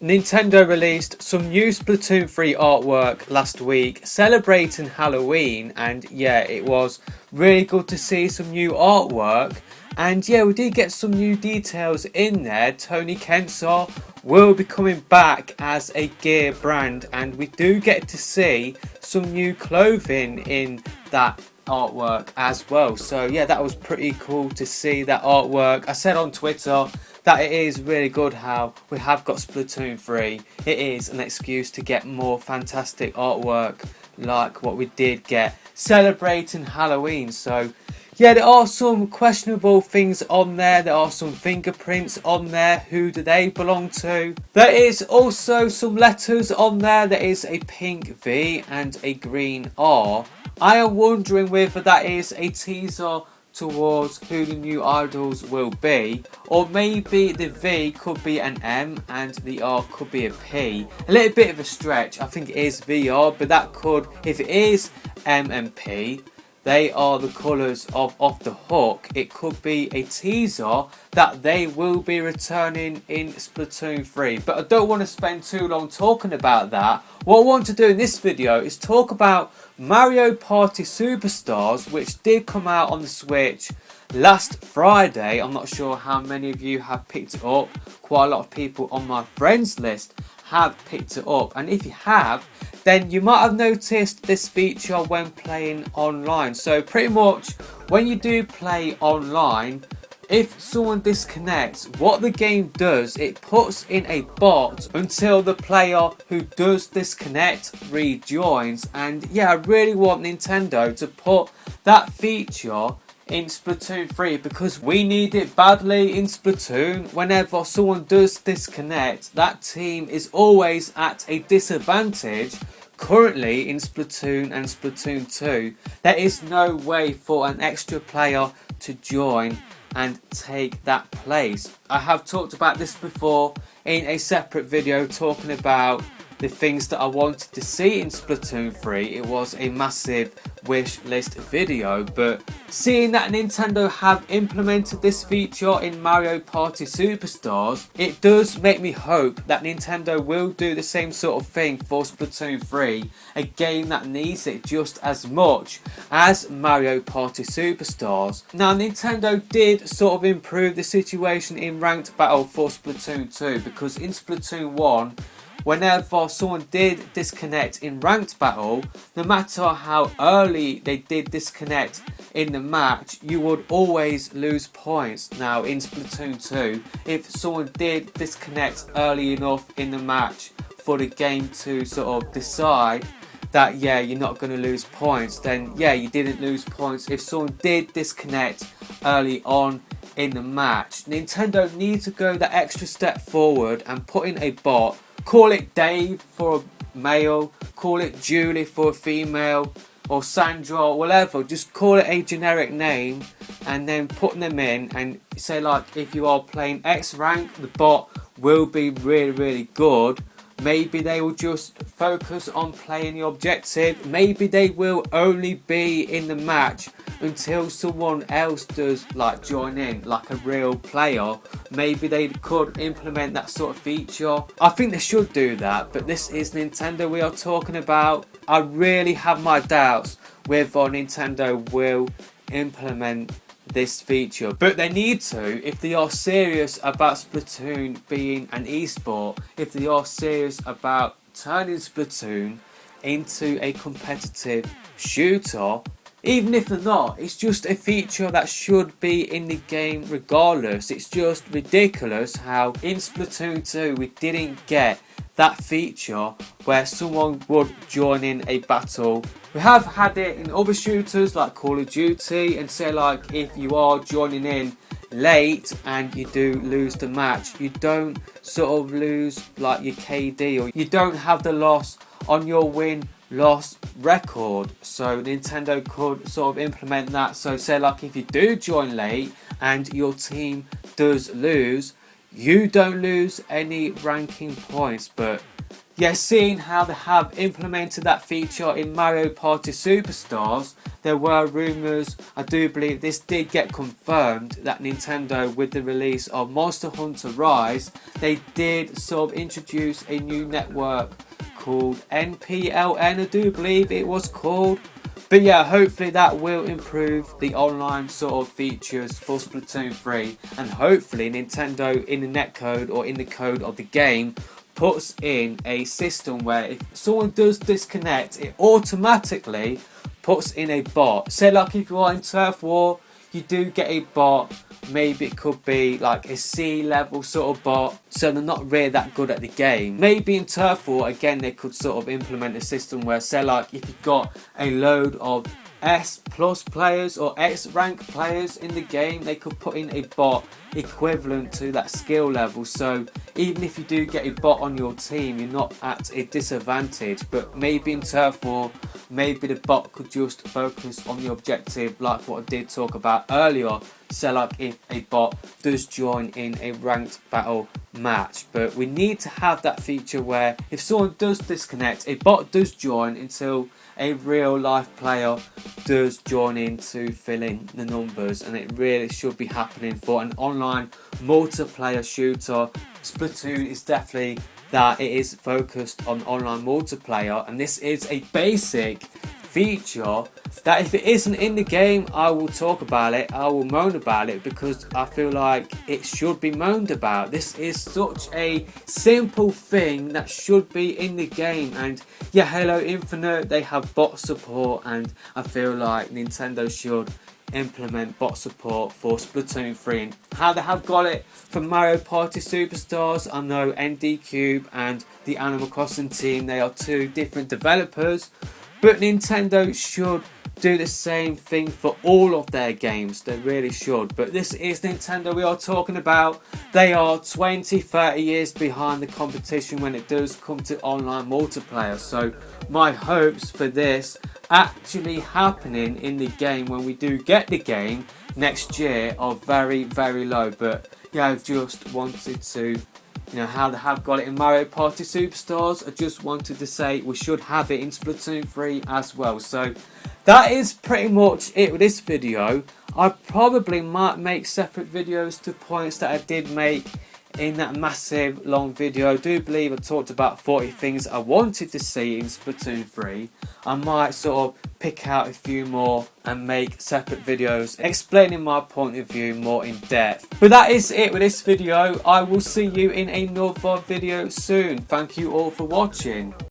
Nintendo released some new Splatoon 3 artwork last week celebrating Halloween, and yeah, it was really good to see some new artwork. And yeah, we did get some new details in there. Tony Kensar will be coming back as a gear brand, and we do get to see some new clothing in that artwork as well. So yeah, that was pretty cool to see that artwork. I said on Twitter that it is really good how we have got Splatoon 3. It is an excuse to get more fantastic artwork like what we did get celebrating Halloween. So yeah, there are some questionable things on there. There are some fingerprints on there. Who do they belong to? There is also some letters on there. There is a pink V and a green R. I am wondering whether that is a teaser towards who the new idols will be, or maybe the V could be an M and the R could be a P. A little bit of a stretch. I think it is VR, but that could, if it is M and P, they are the colours of Off the Hook. It could be a teaser that they will be returning in Splatoon 3. But I don't want to spend too long talking about that. What I want to do in this video is talk about Mario Party Superstars, which did come out on the Switch last Friday. I'm not sure how many of you have picked it up. Quite a lot of people on my friends list have picked it up, and if you have, then you might have noticed this feature when playing online. So pretty much when you do play online, if someone disconnects, what the game does, it puts in a bot until the player who does disconnect rejoins. And yeah, I really want Nintendo to put that feature in Splatoon 3 because we need it badly in Splatoon. Whenever someone does disconnect, that team is always at a disadvantage. Currently in Splatoon and Splatoon 2, there is no way for an extra player to join and take that place. I have talked about this before in a separate video talking about the things that I wanted to see in Splatoon 3. It was a massive wish list video, but seeing that Nintendo have implemented this feature in Mario Party Superstars, it does make me hope that Nintendo will do the same sort of thing for Splatoon 3, a game that needs it just as much as Mario Party Superstars. Now, Nintendo did sort of improve the situation in ranked battle for Splatoon 2, because in Splatoon 1, whenever someone did disconnect in ranked battle, no matter how early they did disconnect in the match, you would always lose points. Now in Splatoon 2, if someone did disconnect early enough in the match for the game to sort of decide that yeah, you're not going to lose points, then yeah, you didn't lose points. If someone did disconnect early on in the match, Nintendo needs to go that extra step forward and put in a bot. Call it Dave for a male, call it Julie for a female, or Sandra or whatever. Just call it a generic name and then put them in and say like, if you are playing X rank, the bot will be really good. Maybe they will just focus on playing the objective. Maybe they will only be in the match until someone else does like join in, like a real player. Maybe they could implement that sort of feature. I think they should do that, but this is Nintendo we are talking about. I really have my doubts whether Nintendo will implement this feature, but they need to if they are serious about Splatoon being an esport, if they are serious about turning Splatoon into a competitive shooter. Even if they're not, it's just a feature that should be in the game regardless. It's just ridiculous how in Splatoon 2 we didn't get that feature where someone would join in a battle. We have had it in other shooters like Call of Duty, and say like if you are joining in late and you do lose the match, you don't sort of lose like your KD, or you don't have the loss on your win-loss record. So Nintendo could sort of implement that. So say like if you do join late and your team does lose, you don't lose any ranking points. But yeah, seeing how they have implemented that feature in Mario Party Superstars there were rumours, I do believe this did get confirmed, that Nintendo, with the release of Monster Hunter Rise, they did sort of introduce a new network called NPLN, I do believe it was called. But yeah, hopefully that will improve the online sort of features for Splatoon 3, and hopefully Nintendo in the netcode or in the code of the game puts in a system where if someone does disconnect, it automatically puts in a bot. Say like if you are in Turf War, you do get a bot. Maybe it could be like a C level sort of bot, so they're not really that good at the game. Maybe in Turf War, again, they could sort of implement a system where, say like if you've got a load of S plus players or X rank players in the game, they could put in a bot equivalent to that skill level, so even if you do get a bot on your team, you're not at a disadvantage. But maybe in Turf War, maybe the bot could just focus on the objective, like what I did talk about earlier. So like if a bot does join in a ranked battle match, but we need to have that feature where if someone does disconnect, a bot does join until a real life player does join in to fill in the numbers, and it really should be happening for an online multiplayer shooter. Splatoon is definitely that, it is focused on online multiplayer, and this is a basic feature that if it isn't in the game, I will talk about it, I will moan about it, because I feel like it should be moaned about. This is such a simple thing that should be in the game. And yeah, Halo Infinite, they have bot support, and I feel like Nintendo should implement bot support for Splatoon 3. And how they have got it for Mario Party Superstars, I know ND Cube and the Animal Crossing team, they are two different developers, but Nintendo should do the same thing for all of their games. They really should. But this is Nintendo we are talking about. They are 20-30 years behind the competition when it does come to online multiplayer. So my hopes for this actually happening in the game when we do get the game next year are very, very low. But yeah, I just wanted to, how they have got it in Mario Party Superstars, I just wanted to say we should have it in Splatoon 3 as well. So that is pretty much it with this video. I probably might make separate videos to points that I did make in that massive long video. I do believe I talked about 40 things I wanted to see in Splatoon 3. I might sort of pick out a few more and make separate videos explaining my point of view more in depth. But that is it with this video. I will see you in another video soon. Thank you all for watching.